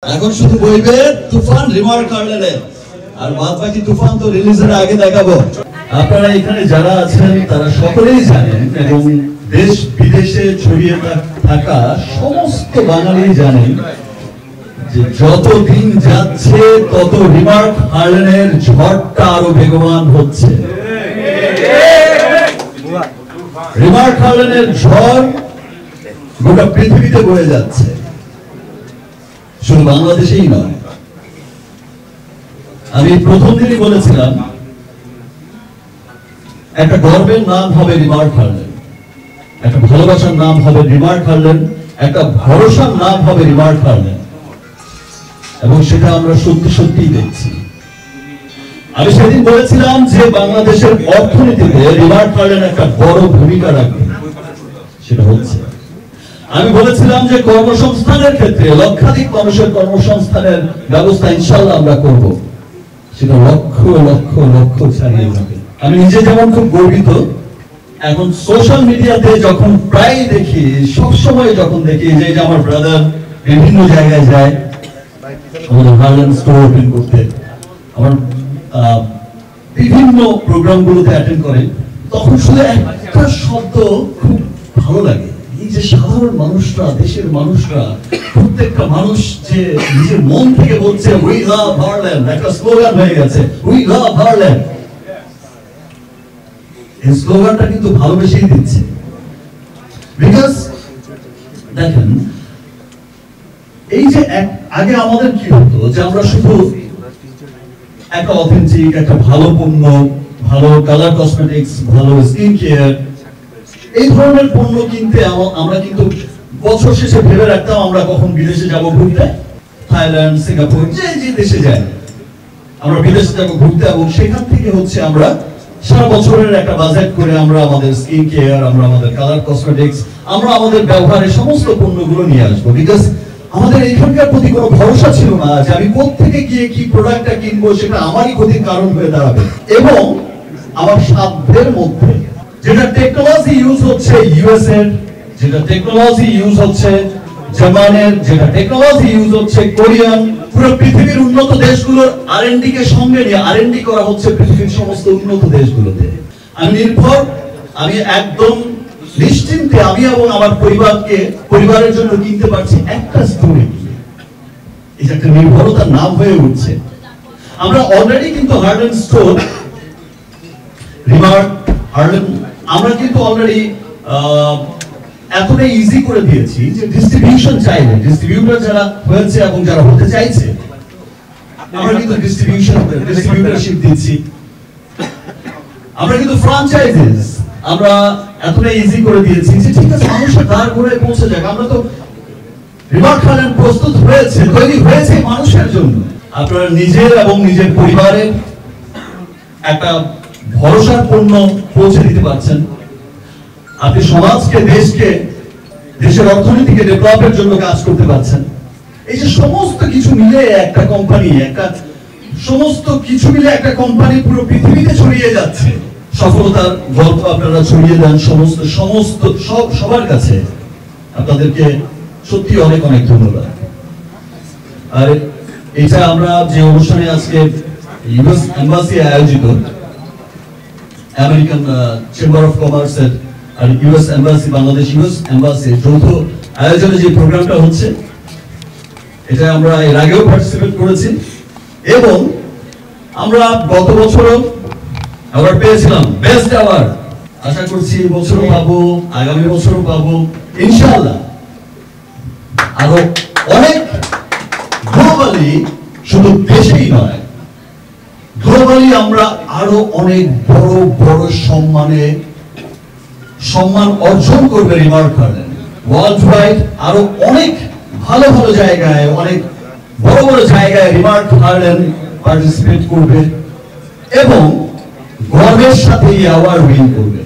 এখন শুধু বইবে তুফান রিমার্ক কার্লেনে আর বাদ বাকি তুফান তো রিলিজের আগে দেখাবো। আপনারা এখানে যারা আছেন তারা সকলেই জানেন এবং দেশ বিদেশে ছড়িয়ে থাকা সমস্ত বাঙালি জানেন যে যত দিন যাচ্ছে তত রিমার্ক কার্লেনের ঝড়টা আরো বেগবান হচ্ছে। রিমার্ক কার্লেনের ঝড় গোটা পৃথিবীতে বয়ে যাচ্ছে, শুধু বাংলাদেশেই নয়। আমি প্রথম দিনই বলেছিলাম একটা গর্বের নাম হবে রিমার্ক কার্লেন, একটা ভালোবাসার নাম হবে রিমার্ক কার্লেন, একটা ভরসার নাম হবে রিমার্ক কার্লেন, এবং সেটা আমরা সত্যি সত্যিই দেখছি। আমি সেদিন বলেছিলাম যে বাংলাদেশের অর্থনীতিতে রিমার্ক কার্লেন একটা বড় ভূমিকা রাখবে, সেটা হচ্ছে। আমি বলেছিলাম যে কর্মসংস্থানের ক্ষেত্রে লক্ষাধিক মানুষের কর্মসংস্থানের ব্যবস্থা ইনশাআল্লাহ আমরা করব, সেটা লক্ষ লক্ষ লক্ষ ছাড়িয়ে যাবে। আমি নিজে যেমন খুব গর্বিত, এখন সোশ্যাল মিডিয়াতে যখন প্রায় দেখি, সবসময় যখন দেখি যে আমার ব্রাদার বিভিন্ন জায়গায় যায় আমাদের হার্লেন স্টোর ওপেন করতে, আমার বিভিন্ন প্রোগ্রামগুলোতে অ্যাটেন্ড করে, তখন শুধু একটা শব্দ খুব ভালো লাগে। এই যে সাধারণ মানুষরা, দেশের মানুষরা, প্রত্যেকটা মানুষ যে নিজের মন থেকে বলছে উই লাভ হার্লেন, একটা স্লোগান হয়ে গেছে উই লাভ হার্লেন। এই স্লোগানটা কিন্তু ভালোবেসেই দিচ্ছে। বিকজ দেখেন, এই যে আগে আমাদের কি হতো যে আমরা শুধু একটা অথেন্টিক, একটা ভালো পণ্য, ভালো কালার কসমেটিক্স, ভালো স্কিন কেয়ার, এই ধরনের পণ্য কিনতে আমরা কিন্তু বছর শেষে ভেবে রাখতাম আমরা কখন বিদেশে যাব ঘুরতে, থাইল্যান্ড, সিঙ্গাপুর, যে দেশে যাই আমরা বিদেশে যাব ঘুরতে, এবং সেখান থেকে হচ্ছে আমরা সারা বছরের একটা বাজেট করে আমরা আমাদের স্কিন কেয়ার, আমরা আমাদের কালার কসমেটিক্স, আমরা আমাদের ব্যবহারের সমস্ত পণ্যগুলো নিয়ে আসবো। বিকজ আমাদের এইখানকার প্রতি কোনো ভরসা ছিল না যে আমি কোত্থেকে গিয়ে কি প্রোডাক্টটা কিনবো, সেটা আমারই ক্ষতির কারণ হয়ে দাঁড়াবে। এবং আমার সাধ্যের মধ্যে যেটা টেকনোলজি ইউজ হচ্ছে ইউএস এর, যেটা টেকনোলজি ইউজ হচ্ছে জার্মানের, যেটা টেকনোলজি ইউজ হচ্ছে কোরিয়ান, পুরো পৃথিবীর উন্নত দেশগুলোর আর&ডি কে সঙ্গে নিয়ে আর&ডি করা হচ্ছে পৃথিবীর সমস্ত উন্নত দেশগুলোতে। আমি নির্ভর, আমি একদম নিশ্চিন্তে আমি এবং আমার পরিবারের জন্য কিনতে পারছি একটা স্টোরি। এই যে একটা নির্ভরতার নাম হয়ে উঠছে। আমরা অলরেডি কিন্তু হার্লেন স্টোর, রিমার্ক, হার্লেন, আমরা কিন্তু অলরেডি এতটাই ইজি করে দিয়েছি যে ডিস্ট্রিবিউশন চাইলে, ডিস্ট্রিবিউটর যারা হয়েছে এবং যারা হতে চাইছে, আমরা কিন্তু ডিস্ট্রিবিউটরশিপ দিচ্ছি। আমরা কিন্তু ফ্র্যাঞ্চাইজিস আমরা এতটাই ইজি করে দিয়েছি যে ঠিক আছে, মানুষের দ্বার ঘুরে পৌঁছে যাক। আমরা তো রিমার্ক কার্লেন প্রস্তুত হয়েছে, তৈরি হয়েছে মানুষের জন্য। আপনারা নিজের এবং নিজের পরিবারের একটা ভরসার পণ্য পৌঁছে দিতে পারছেন। আপনি সমাজকে, দেশকে, দেশের অর্থনীতিকে ডেভেলপের জন্য কাজ করতে পারছেন। এই যে সমস্ত কিছু মিলে একটা কোম্পানি, সমস্ত কিছু মিলে একটা কোম্পানি পুরো পৃথিবীতে ছড়িয়ে যাচ্ছে। সফলতার গল্প আপনারা ছড়িয়ে দেন সবার কাছে। আপনাদেরকে সত্যি অনেক অনেক ধন্যবাদ। আর এটা আমরা যে অনুষ্ঠানে আজকে ইউএস এম্বাসি আয়োজিত, আমেরিকান চেম্বার অফ কমার্স এর আর US embassy, Bangladesh US embassy যৌথ আয়োজনে যে প্রোগ্রামটা হচ্ছে, এটা আমরা এর আগেও পার্টিসিপেট করেছি এবং আমরা গত বছরও অ্যাওয়ার্ড পেয়েছিলাম, বেস্ট অ্যাওয়ার্ড। আশা করছি এই বছরও পাবো, আগামী বছরও পাবো ইনশাআল্লাহ। আরো অনেক গ্লোবালি, শুধু দেশেই নয়, গ্লোবালি আমরা আরো অনেক বড় বড় সম্মান অর্জন করবে রিমার্ক কার্লেন। ওয়ার্ল্ড ওয়াইড আরো অনেক ভালো ভালো জায়গায়, অনেক বড় বড় জায়গায় রিমার্ক কার্লেন পার্টিসিপেট করবে এবং গর্বের সাথে এই অ্যাওয়ার্ড উইন করবে।